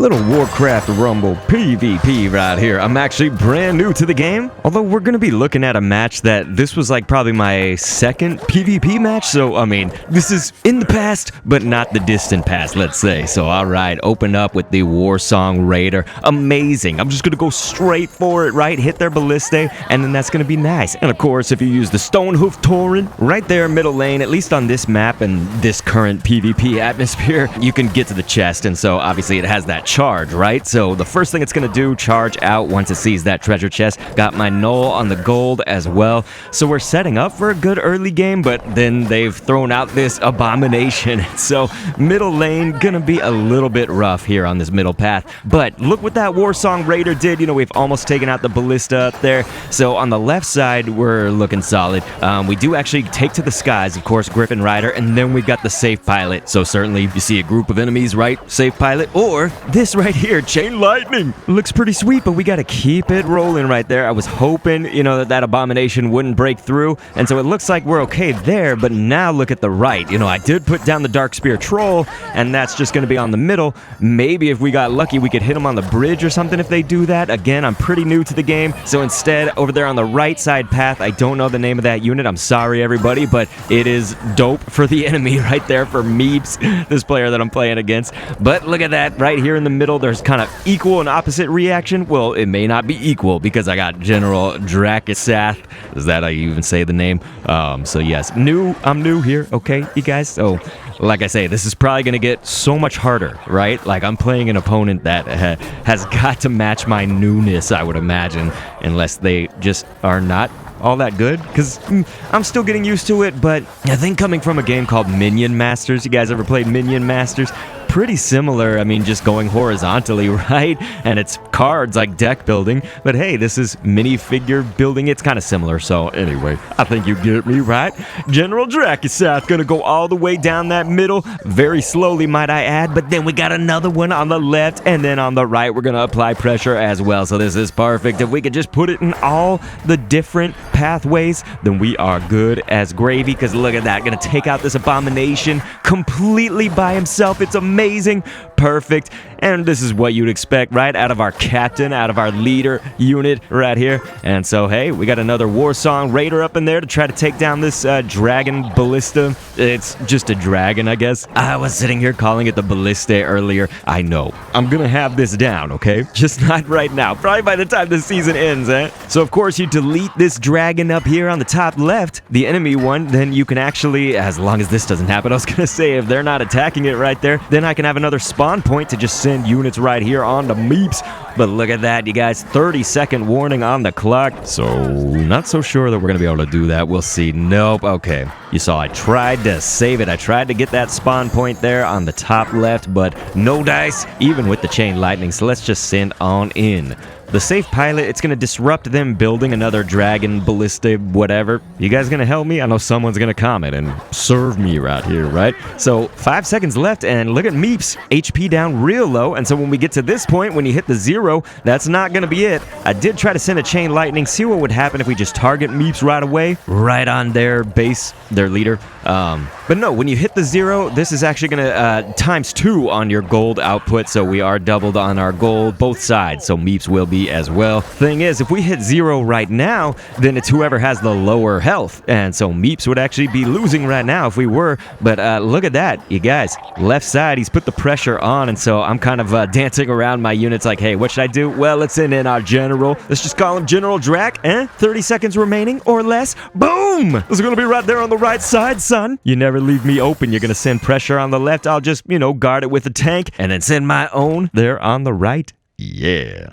Little Warcraft Rumble PvP right here. I'm actually brand new to the game, although we're going to be looking at a match that this was like probably my second PvP match, so I mean, this is in the past, but not the distant past, let's say. So alright, open up with the Warsong Raider. Amazing. I'm just going to go straight for it, right? Hit their Ballista, and then that's going to be nice. And of course, if you use the Stonehoof Tauren, right there middle lane, at least on this map and this current PvP atmosphere, you can get to the chest, and so obviously it has that charge, right? So the first thing it's gonna do, charge out once it sees that treasure chest. Got my null on the gold as well. So we're setting up for a good early game, but then they've thrown out this abomination. So middle lane gonna be a little bit rough here on this middle path. But look what that Warsong Raider did. You know, we've almost taken out the Ballista up there. So on the left side, we're looking solid. We do actually take to the skies, of course, Griffin Rider, and then we've got the safe pilot. So certainly if you see a group of enemies, right, safe pilot, or this right here, Chain Lightning. Looks pretty sweet, but we got to keep it rolling right there. I was hoping, you know, that abomination wouldn't break through, and so it looks like we're okay there, but now look at the right. You know, I did put down the Dark Spear Troll, and that's just going to be on the middle. Maybe if we got lucky, we could hit them on the bridge or something if they do that. Again, I'm pretty new to the game, so instead, over there on the right side path, I don't know the name of that unit. I'm sorry, everybody, but it is dope for the enemy right there for Meeps, this player that I'm playing against. But look at that, right here in the middle, there's kind of equal and opposite reaction. Well, it may not be equal because I got General Drakisath. Is that how you even say the name? So yes, I'm new here, okay, you guys? So, like I say, this is probably going to get so much harder, right? Like, I'm playing an opponent that has got to match my newness, I would imagine, unless they just are not all that good, because I'm still getting used to it. But I think coming from a game called Minion Masters, you guys ever played Minion Masters? Pretty similar. I mean, just going horizontally, right? And it's cards like deck building, but hey, this is minifigure building. It's kind of similar. So anyway, I think you get me, right? General Drakisath gonna go all the way down that middle, very slowly, might I add, but then we got another one on the left, and then on the right, we're gonna apply pressure as well. So this is perfect. If we could just put it in all the different pathways, then we are good as gravy, because look at that, gonna take out this abomination completely by himself. It's amazing, perfect, and this is what you'd expect, right, out of our captain, out of our leader unit right here. And so hey, we got another Warsong Raider up in there to try to take down this dragon Ballista. It's just a dragon, I guess. I was sitting here calling it the Ballista earlier. I know, I'm gonna have this down, okay? Just not right now, probably by the time the season ends, eh? So of course you delete this dragon up here on the top left, the enemy one, then you can actually, as long as this doesn't happen, I was gonna say if they're not attacking it right there, then I can have another spawn point to just send units right here on the Meeps. But look at that, you guys, 30-second warning on the clock. So not so sure that we're gonna be able to do that. We'll see. Nope. Okay, you saw I tried to save it. I tried to get that spawn point there on the top left, but no dice, even with the Chain Lightning. So let's just send on in. The safe pilot, it's going to disrupt them building another dragon, ballista, whatever. You guys going to help me? I know someone's going to comment and serve me right here, right? So 5 seconds left, and look at Meeps. HP down real low, and so when we get to this point, when you hit the 0, that's not going to be it. I did try to send a Chain Lightning, see what would happen if we just target Meeps right away, right on their base, their leader. But no, when you hit the 0, this is actually going to ×2 on your gold output, so we are doubled on our gold, both sides, so Meeps will be as well. Thing is, if we hit 0 right now, then it's whoever has the lower health, and so Meeps would actually be losing right now if we were. But look at that, you guys, left side, he's put the pressure on, and so I'm kind of dancing around my units like, hey, what should I do? Well, let's send in our general. Let's just call him General Drak, 30 seconds remaining or less. Boom! This is gonna be right there on the right side, son. You never leave me open. You're gonna send pressure on the left. I'll just, you know, guard it with a tank, and then send my own there on the right. Yeah.